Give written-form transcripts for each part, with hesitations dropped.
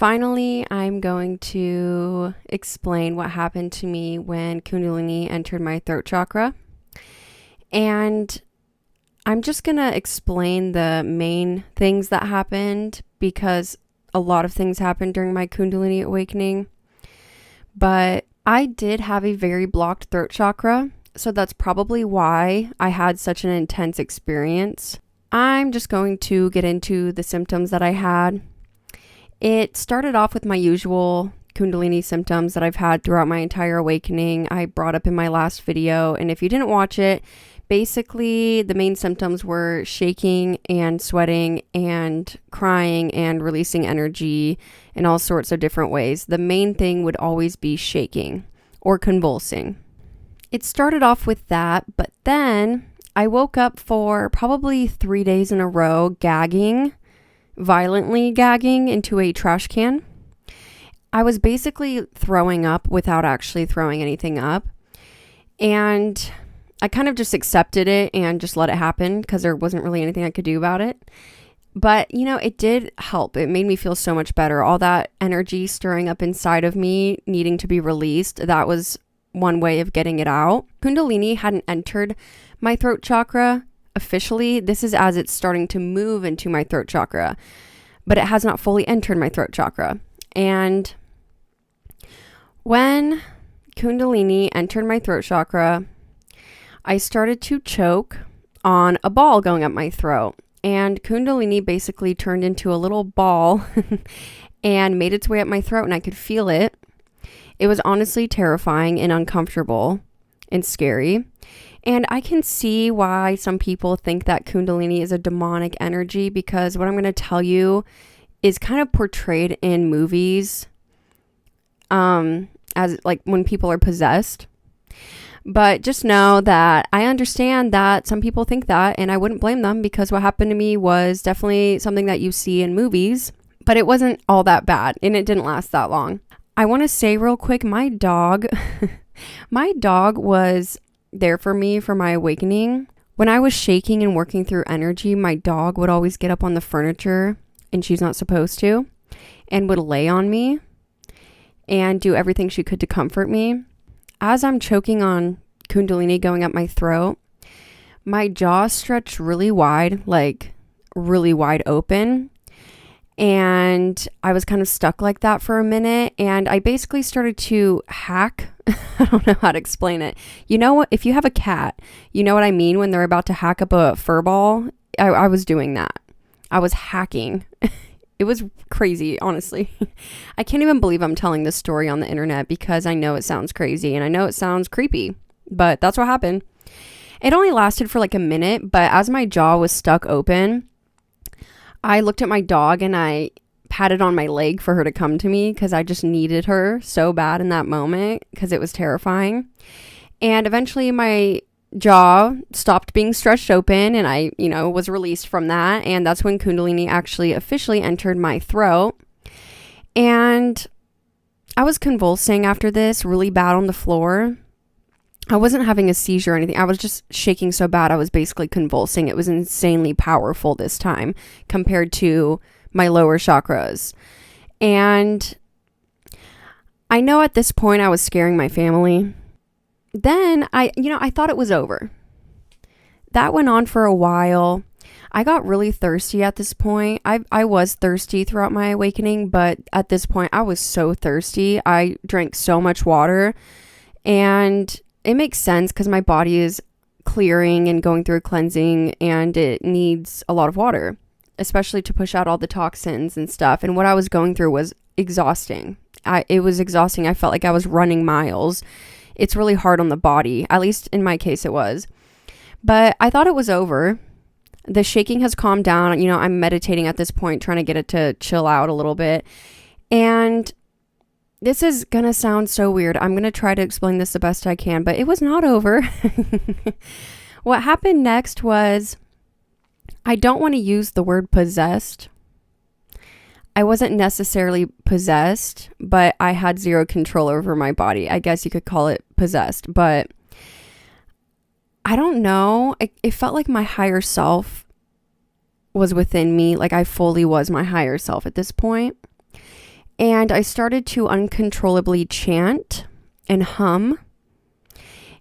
Finally, I'm going to explain what happened to me when Kundalini entered my throat chakra. And I'm just going to explain the main things that happened because a lot of things happened during my Kundalini awakening. But I did have a very blocked throat chakra, so that's probably why I had such an intense experience. I'm just going to get into the symptoms that I had. It started off with my usual Kundalini symptoms that I've had throughout my entire awakening. I brought up in my last video, and if you didn't watch it, basically the main symptoms were shaking and sweating and crying and releasing energy in all sorts of different ways. The main thing would always be shaking or convulsing. It started off with that, but then I woke up for probably 3 days in a row gagging, violently gagging into a trash can. I was basically throwing up without actually throwing anything up. And I kind of just accepted it and just let it happen because there wasn't really anything I could do about it. But, it did help. It made me feel so much better. All that energy stirring up inside of me, needing to be released, that was one way of getting it out. Kundalini hadn't entered my throat chakra officially. This is as it's starting to move into my throat chakra, but it has not fully entered my throat chakra. And when Kundalini entered my throat chakra, I started to choke on a ball going up my throat. And Kundalini basically turned into a little ball and made its way up my throat, and I could feel it. It was honestly terrifying and uncomfortable and scary. And I can see why some people think that Kundalini is a demonic energy, because what I'm going to tell you is kind of portrayed in movies as like when people are possessed. But just know that I understand that some people think that, and I wouldn't blame them, because what happened to me was definitely something that you see in movies, but it wasn't all that bad, and it didn't last that long. I want to say real quick, my dog was there for me for my awakening. When I was shaking and working through energy, my dog would always get up on the furniture, and she's not supposed to, and would lay on me and do everything she could to comfort me. As I'm choking on Kundalini going up my throat, my jaw stretched really wide, like really wide open. And I was kind of stuck like that for a minute. And I basically started to hack. I don't know how to explain it. You know what? If you have a cat, you know what I mean when they're about to hack up a fur ball. I was doing that. I was hacking. It was crazy, honestly. I can't even believe I'm telling this story on the internet, because I know it sounds crazy and I know it sounds creepy, but that's what happened. It only lasted for like a minute, but as my jaw was stuck open, I looked at my dog and I patted on my leg for her to come to me, because I just needed her so bad in that moment, because it was terrifying. And eventually my jaw stopped being stretched open, and I, was released from that. And that's when Kundalini actually officially entered my throat. And I was convulsing after this really bad on the floor. I wasn't having a seizure or anything. I was just shaking so bad I was basically convulsing. It was insanely powerful this time compared to my lower chakras. And I know at this point I was scaring my family. Then I thought it was over. That went on for a while. I got really thirsty at this point. I was thirsty throughout my awakening, but at this point I was so thirsty. I drank so much water, and it makes sense because my body is clearing and going through a cleansing, and it needs a lot of water, especially to push out all the toxins and stuff. And what I was going through was exhausting. It was exhausting. I felt like I was running miles. It's really hard on the body. At least in my case it was. But I thought it was over. The shaking has calmed down. I'm meditating at this point, trying to get it to chill out a little bit. And this is going to sound so weird. I'm going to try to explain this the best I can, but it was not over. What happened next was, I don't want to use the word possessed. I wasn't necessarily possessed, but I had zero control over my body. I guess you could call it possessed, but I don't know. It felt like my higher self was within me. Like I fully was my higher self at this point. And I started to uncontrollably chant and hum.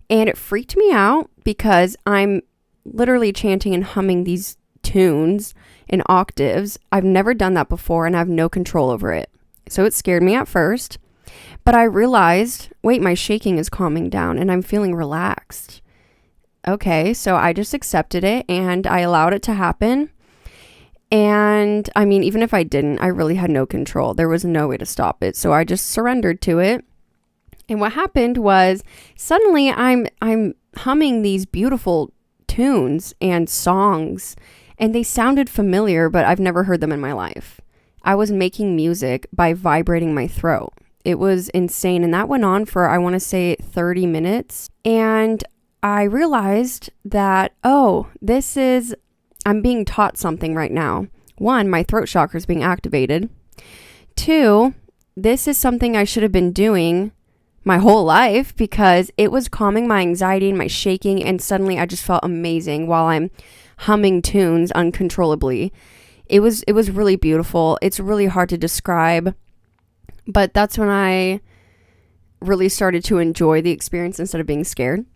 And it freaked me out because I'm literally chanting and humming these tunes in octaves. I've never done that before and I have no control over it. So it scared me at first. But I realized, wait, my shaking is calming down and I'm feeling relaxed. Okay, so I just accepted it and I allowed it to happen. And I mean, even if I didn't, I really had no control. There was no way to stop it. So I just surrendered to it. And what happened was suddenly I'm humming these beautiful tunes and songs, and they sounded familiar, but I've never heard them in my life. I was making music by vibrating my throat. It was insane. And that went on for, I want to say 30 minutes. And I realized that, I'm being taught something right now. 1, my throat chakra is being activated. 2, this is something I should have been doing my whole life because it was calming my anxiety and my shaking, and suddenly I just felt amazing while I'm humming tunes uncontrollably. It was really beautiful. It's really hard to describe, but that's when I really started to enjoy the experience instead of being scared.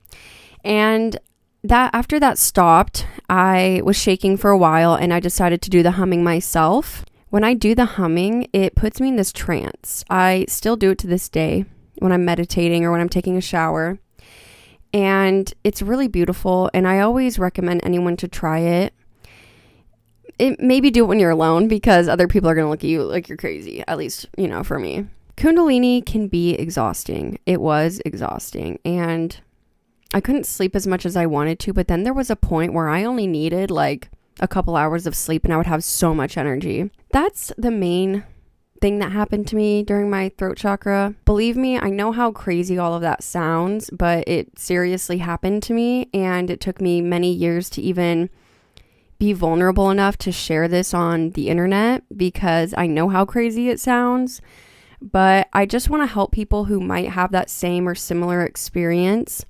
And that after that stopped, I was shaking for a while and I decided to do the humming myself. When I do the humming, it puts me in this trance. I still do it to this day when I'm meditating or when I'm taking a shower. And it's really beautiful. And I always recommend anyone to try it. Maybe do it when you're alone because other people are going to look at you like you're crazy. At least, for me. Kundalini can be exhausting. It was exhausting. And I couldn't sleep as much as I wanted to. But then there was a point where I only needed like a couple hours of sleep and I would have so much energy. That's the main thing that happened to me during my throat chakra. Believe me, I know how crazy all of that sounds, but it seriously happened to me, and it took me many years to even be vulnerable enough to share this on the internet because I know how crazy it sounds. But I just want to help people who might have that same or similar experience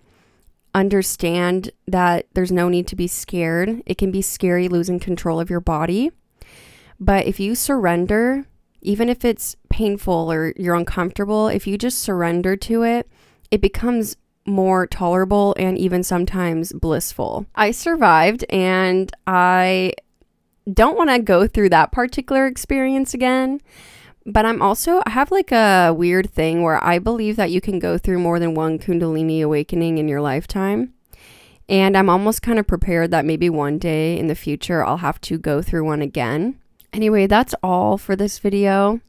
understand that there's no need to be scared. It can be scary losing control of your body, but if you surrender, even if it's painful or you're uncomfortable, if you just surrender to it, it becomes more tolerable and even sometimes blissful. I survived and I don't want to go through that particular experience again, but I have like a weird thing where I believe that you can go through more than one Kundalini awakening in your lifetime. And I'm almost kind of prepared that maybe one day in the future I'll have to go through one again. Anyway, that's all for this video.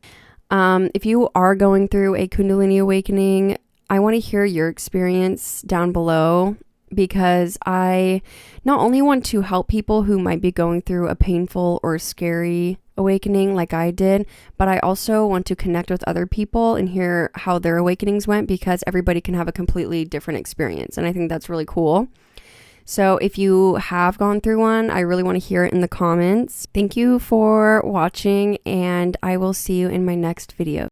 If you are going through a Kundalini awakening, I want to hear your experience down below because I not only want to help people who might be going through a painful or scary awakening like I did, but I also want to connect with other people and hear how their awakenings went because everybody can have a completely different experience. And I think that's really cool. So if you have gone through one, I really want to hear it in the comments. Thank you for watching, and I will see you in my next video.